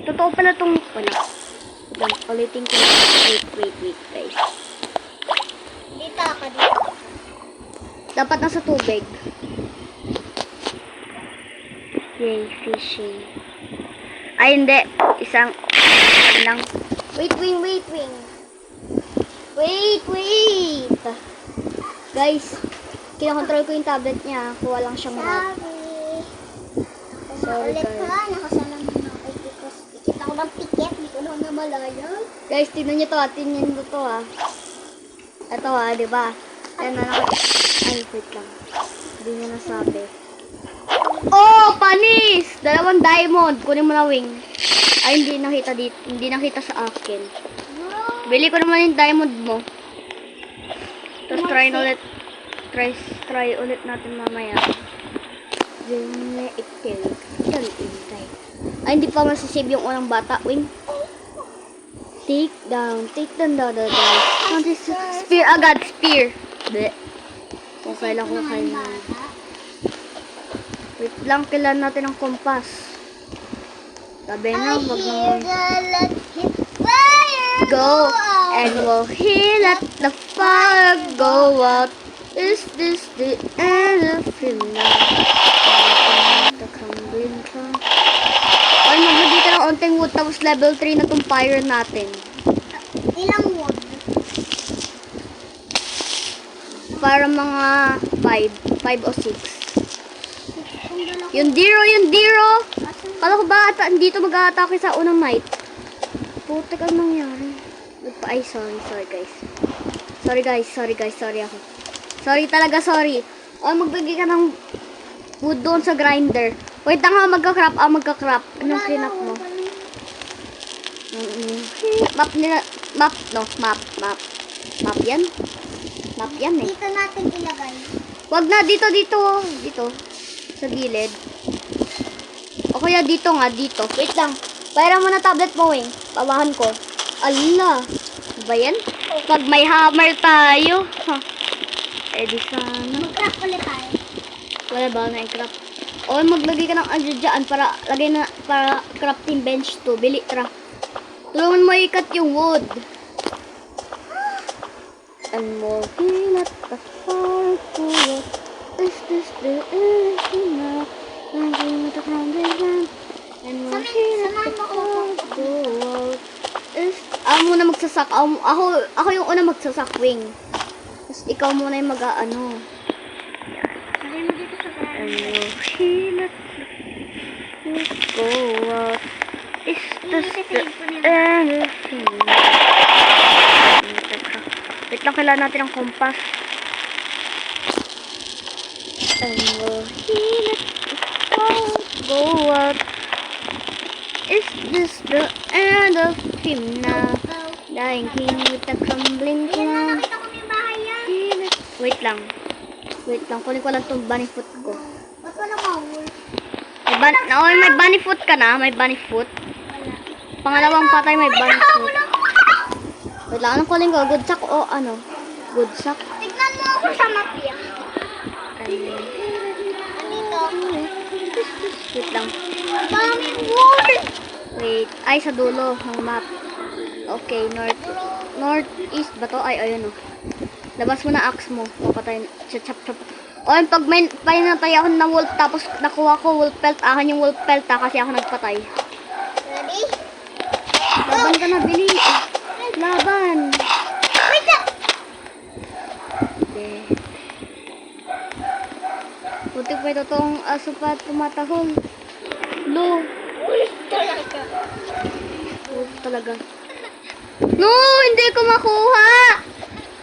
Totoo pala tong wala. Ulitin ko lang. Wait, guys. Dito ako, dito. Dapat nasa tubig. Yay, fishing. Ay, hindi. Isang lang. Wait. Guys, kinakontrol ko yung tablet niya. Kuha lang siyang map. Sorry, Ulit guys. ka, nakasalam mo na ako because tikit ako ng tiket, hindi ko lang namalaya. Guys, tingnan niyo to, tingnan mo to, ha. Ito, ha, di ba? Ayan na ay, wait lang. Hindi niya nasabi. Oh, panis! 2 diamond. Kunin mo na wing. Ay, hindi nakita dito. Hindi nakita sa akin. Bili ko naman yung diamond mo. Tapos try ulit. Try ulit natin mamaya. Ay, hindi pa masasave yung unang bata, wing. Take down, down. Spear agad, spear. Bleh. Okay lang ko kayo. Wait lang, kailan natin ang kompas. Sabi na, wag naman. Go, and we'll heal at the fire go out. Is this the end of him now? The crumbling crown. Ay, maglagay ka ng onting wood, tapos level 3 na tong fire natin. Ilang wood? Para mga 5 o 6. Yung Diro! Kala ko ba dito mag-a-atake sa unang night? Putik ang nangyari. Ay, sorry guys. Sorry ako. Sorry talaga, sorry. O, magbigay ka ng wood doon sa grinder. Wait lang ha, magka-crop. Anong clean up mo? Map yan? Map yan eh. Dito natin ilagay. Wag na, dito. Dito. Sa gilid. O kaya dito nga, dito. Wait lang. Pahira mo na tablet mo, Wing. Pawahan ko. Ala. Ba yan? Pag may hammer tayo. Ha. Eh di sana. Mag-craft ulit tayo. Wala ba na i-craft? O maglagay ka ng dyan para crafting bench to. Bili, tara. Tulungan mo ikat yung wood. And more at the fire pool. Is this the end now? And the crumbling and more at the fire pool. Ako muna magsasak. Ako yung una magsasak, Wing. Tapos ikaw muna yung mag-ano. Lagay mo dito sa ground. And more go out. Is this the end now? Wait lang, kailangan natin ang kompas. And we'll heal it go out. Is this the end of him now? Dying king with the crumbling Ayan na, crown. nakita ko yung bahay yan. Wait lang, kunin ko lang itong bunny foot ko. Ba't wala mahul? May bunny foot ka na? May bunny foot? Wala. Pangalawang patay may bunny foot. Wait lang, anong kunin ko? Good sack o ano? Good sack? Tignan mo ako sa map yan. Ano? Andito. Wait lang. Daming wool. Wait. Ay, sa dulo ng map. Okay, northeast ba to? Ay, ayun o. Labas mo na axe mo. Papatay. Chap. O, pag may pinatay ako na wolf, tapos nakuha ko wolf pelt, akin yung wolf pelt ha, kasi ako nagpatay. Ready? Laban ka na, bili. Laban. Wait lang. Okay. Putik pa totoong aso pa tumatahol. No. Talaga. Talaga. No, hindi ko makuha.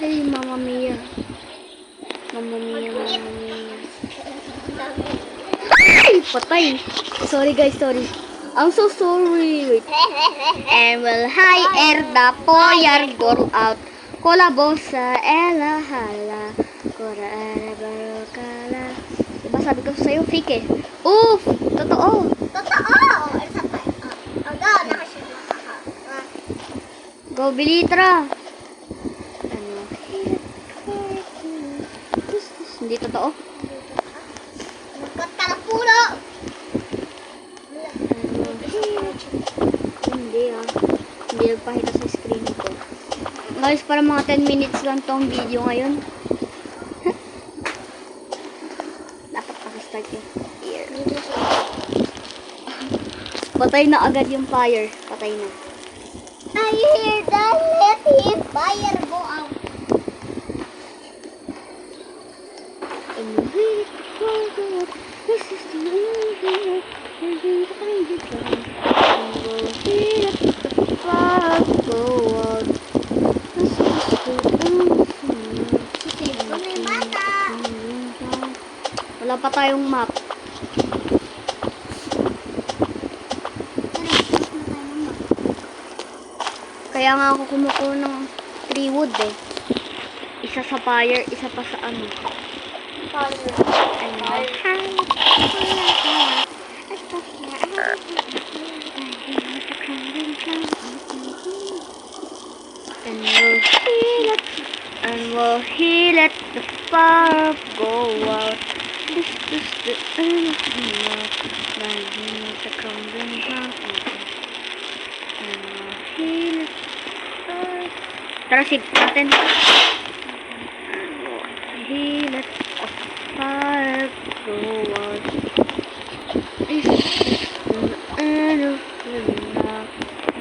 Ay, Mama Mia. Ay, patay. Sorry guys, sorry. I'm so sorry. Wait. And will high air the fire go out. Kolabosa ela hala. Kora barokala. Diba sabi ko sa'yo, fake eh. Oof! Totoo. Isa pa. Nakasya. Go, Bilitra. Hindi totoo. Magkat ka na puno. Hindi nagpakita sa screen ko. Guys, para mga 10 minutes lang tong video ngayon. Dapat pakistart yun. Here. Patay na agad yung fire. Patay na. I hear that. Let him fire go out. And you hate the fire. This is the way. And you find it down. And we'll hear the fire go out. This is the Sisip ko na yung bata. Wala pa tayong map. Kaya nga ako kumukuha ng 3 wood eh. Isa sa fire, isa pa sa ano. And we'll heal it, the fire go out. This is the end of the night. Beneath the crumbling mountain. And we'll heal it. Tara, save natin. And we'll heal it, the fire go out. This is the end of the night.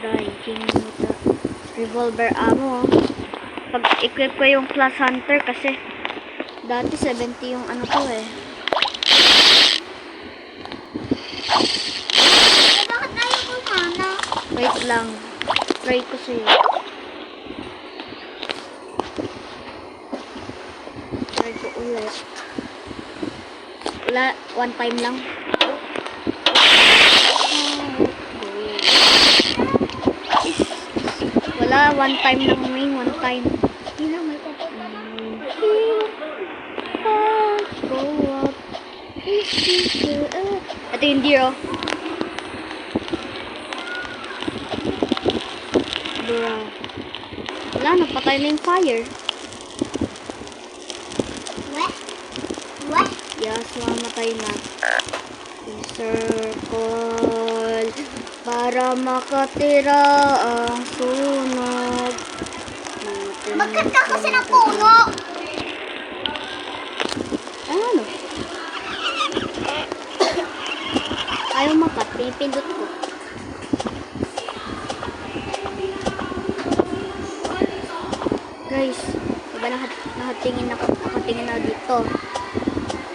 Dying with the revolver ammo. Pag-equip ko yung Class Hunter kasi dati 70 yung ano ko eh. Bakit ayaw ko mana? Wait lang. Try ko sa'yo. Try ko ulit. Wala, one time lang. Wala, one time lang main, one time. Hindi na may kapot na lang. Go up. Ito yung deer, oh. Bro. Wala, napatay na yung fire. Weh? Weh? Yes, mamatay na. Circle para makatira ang sunog. Bakit ka kasi ng puno? Ano? Ayaw makat, pinipindot ko. Guys, diba nakatingin na dito?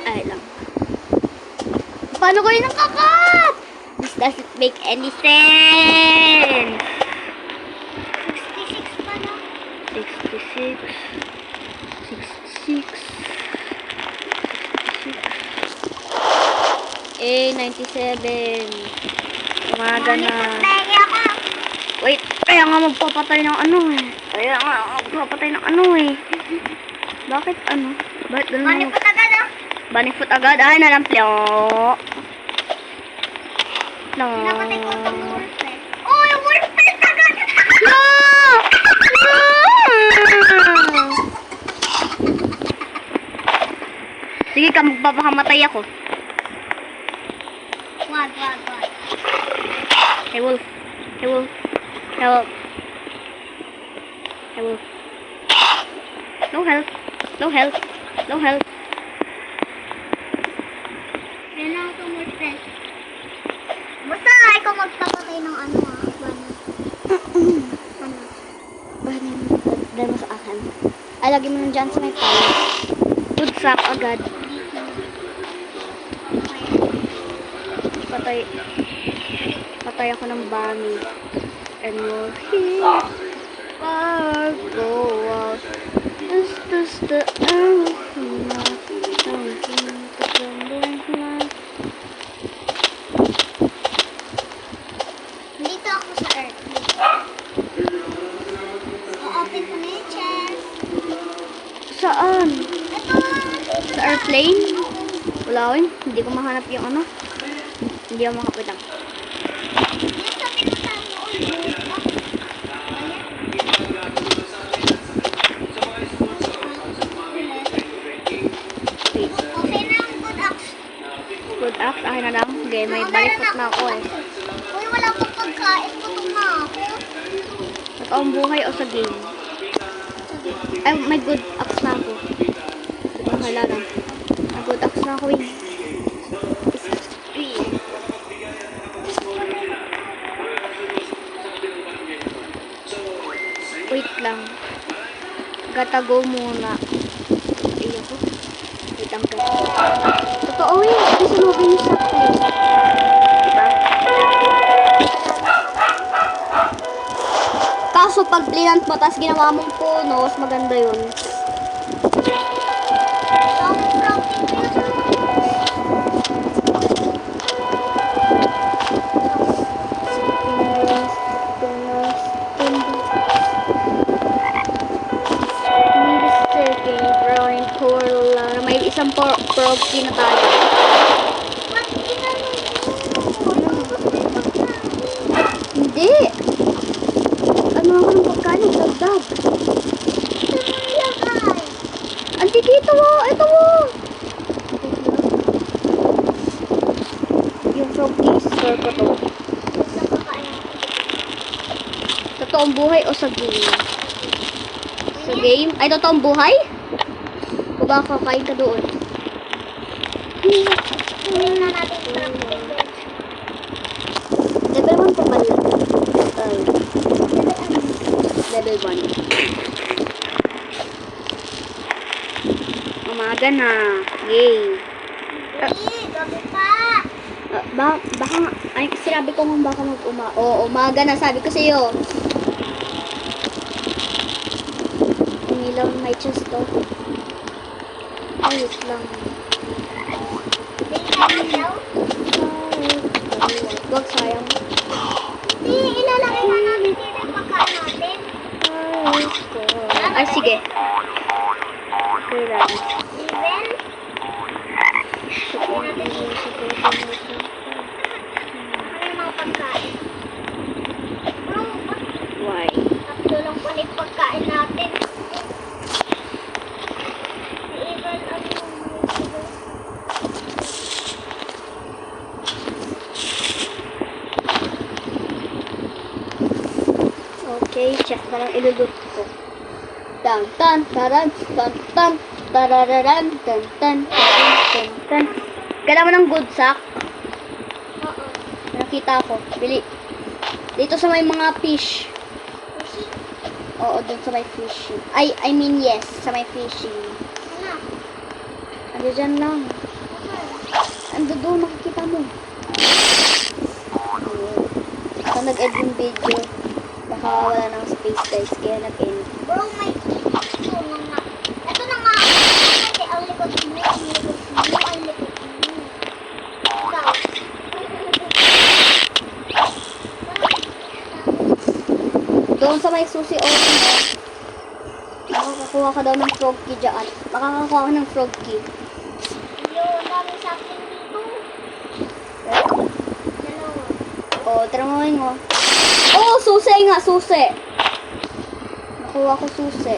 Ay lang. Paano ko yun nakakat? This doesn't make any sense. 66 pa na. 66. 66. 97. Umaga na. Pegi ako. Wait, kaya nga magpapatay ng ano eh. Kaya nga magpapatay ng ano eh. Bakit ano? Bakit ganun? Manipot agad ah. Banifut agad. Ay, nalamplyo. No. Napatay ko itong wolfet. Oh, yung wolfet agad! No! No! Sige ka, magpapakamatay ako. Wag. Hey, Wolf. Hey, Wolf. Help. Hey, Wolf. No help. No help. No help. Kailangan ko wolfet. Basta ikaw magpapatay ng ano ah. Ano? Dahil mo sa akin. Ay, lagi mo nandyan sa may pala. Good sack agad. Patay ako ng bunny. And we'll hear fire go out. This the end of the night. The crumbling night. Dito ako sa earth. O-open ko na yung chest. Saan? Ito. Sa airplane? Wala ko yun. Hindi ko mahanap yung ano. Hindi ako makapitang. Dito sa pinuntahan mo ulit. Okay na ang good axe. Good axe, akin na lang. Okay, may balikot na ako eh. Uy, wala pang pagkain. Gutom na ako. Totoong buhay o sa game? Ay, may good axe na ako. Bahala na. May good axe na ako eh. Wait lang. Gatago muna. Ay ako. Wait lang ka. Totoo eh. Kasi sunugin yung sa place. Diba? Kaso pag plinant mo, tapos ginawa mong puno, mas maganda yun. May isang proxy na tayo. Hindi. Ano ako ng pagkain? Dagdag. Andi dito mo. Ito mo. Yung proxy store ko to. Totoong buhay o sa game? Sa game? Ay, totoong buhay? O baka kakain ka doon? Level 1 pa pala. Level 1. Umaga na. Yay. Baka nga. Ay, sinabi ko nga baka Oo, umaga na. Sabi ko sa'yo. Umilaw may chest to. Ay, wait lang. Wag, sayang. Ilalagay na natin dito yung pagkain natin. Ay, sige. Okay lang. Even? Ano yung mga pagkain? Why? Tatlo lang pala yung pagkain natin. Even ano yung Okay, check na lang ilulot ko. Tan tan taran tan tan tarararan tan tan tan tan. Kailangan mo ng good sack. Oo. Nakita ko. Bili. Dito sa may mga fish. Oo, doon sa may fishing. I mean yes, sa may fishing. Ano? Ano dyan lang. Ando doon, makikita mo. Pag nag-end yung video, baka wala ng space guys, kaya nag-end. Bro, may ito na nga. Ito na nga. Kasi ang likod mo, ang likod mo, ang likod mo. Ikaw. Doon sa may susi open mo, makakakuha ka daw ng frog key dyan. Makakakuha ka ng frog key. Yun, dami sa akin dito. Dalawa. O, tramawin mo. Oh, susi nga, susi. Nakuha ko susi.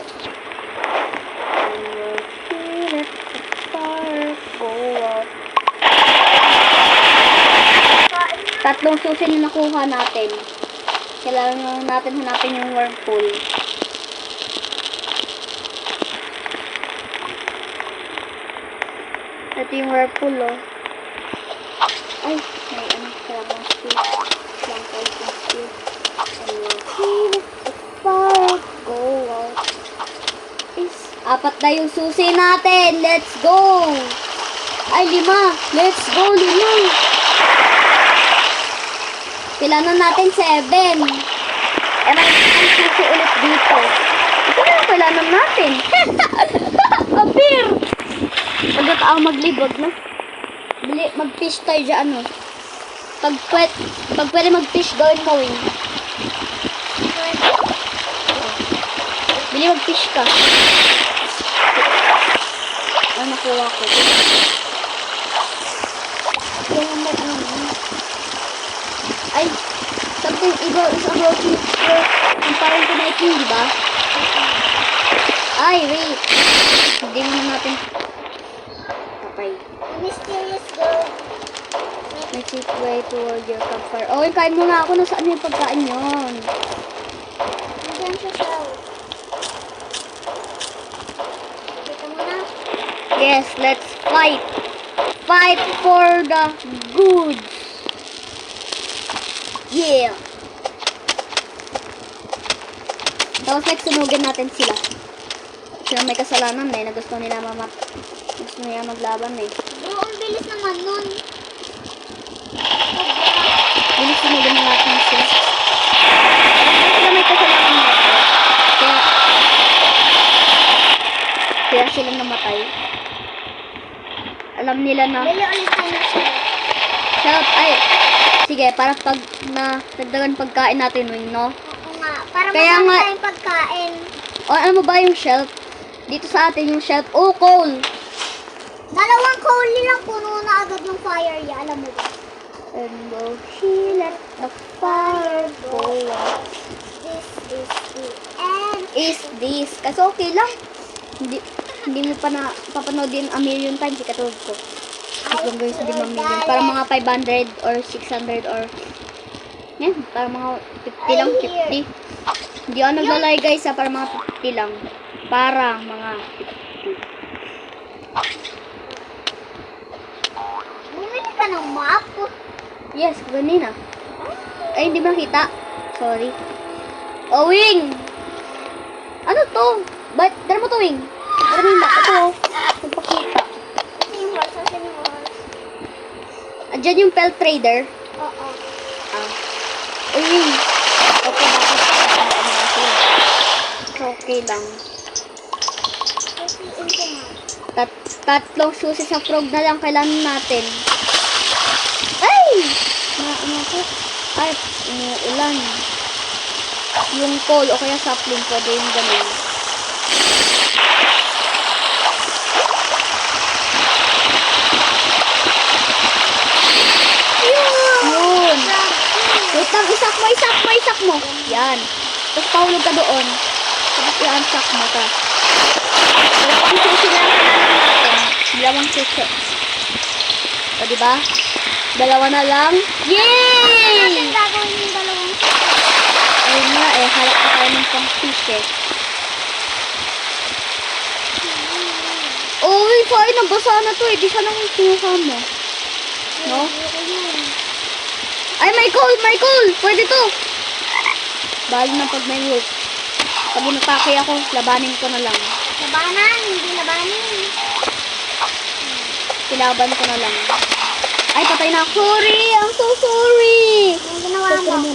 Tatlong susi na nakuha natin. Kailangan natin hanapin yung whirlpool. Ito yung whirlpool, oh. Ay, may ano, kailangan speed. Lang tayo yung speed. Go out. Apat na yung susi natin. Let's go. Ay, 5. Let's go, 5. Kailangan natin 7. Eh, may susi ulit dito. Ito na yung kailangan natin. Appear. Pag ako maglibag na. Mag-fish tayo dyan, ano. Pag pwede mag-fish, gawin mo, wing. Bili mag-fish ka. Ay, nakuha ko. Ay, something evil is about you. Yung parang kumaking, di ba? Ay, wait. Hindi mo na natin. Kapay. Mysterious girl. Make it way toward your campfire. Oh, kain mo nga ako. Nasaan yung pagkain yun? Hindi, yan sa cell. Kita mo na. Yes, let's fight. Fight for the goods. Yeah. Tapos like sunugin natin sila. Sila may kasalanan eh, na gusto nila gusto nila maglaban eh. Bro, ang bilis naman nun. Bilis sunugin na natin sila. Sila may kasalanan nito. Kaya sila namatay. Alam nila na. Bili ulit tayo ng shell. Shout, ay, sige, para pag dagdagan pagkain natin, wing, no? Oo nga. Para Kaya marami nga- tayong pagkain. O, ano mo ba yung shelf? Dito sa atin yung shelf. Oh, coal! Dalawang coal lang puno na agad ng fire ya. Alam mo ba? And go, she let the fire go. This is the end. Is this? Kasi okay lang. Hindi mo pa na papanoodin a million times, katulad ko. As long as hindi ma-million. Para mga 500 or 600 or yan, para mga 50 lang, 50. Hindi ako naglalay guys ha, para mga 50 lang. Para mga 50. Bumili ka ng map. Yes, ganina. Ay, hindi makita. Sorry. Oh, Wing! Ano to? Ba't? Dala mo to, Wing. Dala mo yung map. Ito, magpakita. Same horse. Same horse. Andyan yung Pel Trader. Oo. Ah. Uy, Wing. Okay, okay lang. Kasi into map. Tatlong susi sa frog na lang kailangan natin. Ay! Ano ko? Ay, umuulan. Yung coal o kaya sapling, pwede yung ganun. Yun! Wait lang, isak mo. Yan. Tapos pahulog ka doon. Tapos i-unsack mo ka. Dalawang susi na lang kailangan natin. Dalawang susi. O, diba? Dalawa na lang. Yay! Natin gagawin yung dalawang Ayun nga eh, halap na tayo ng pang-fish eh. Oh, wait, sorry, nabasa na to eh. Di sana kung kinuha mo. No? Ay, may coal! Pwede to! Bali na pag may hook. Pag inatake ako, labanin ko na lang. Labanan, hindi labanin. Kilaban ko na lang. Ay, patay na ako. Sorry! I'm so sorry!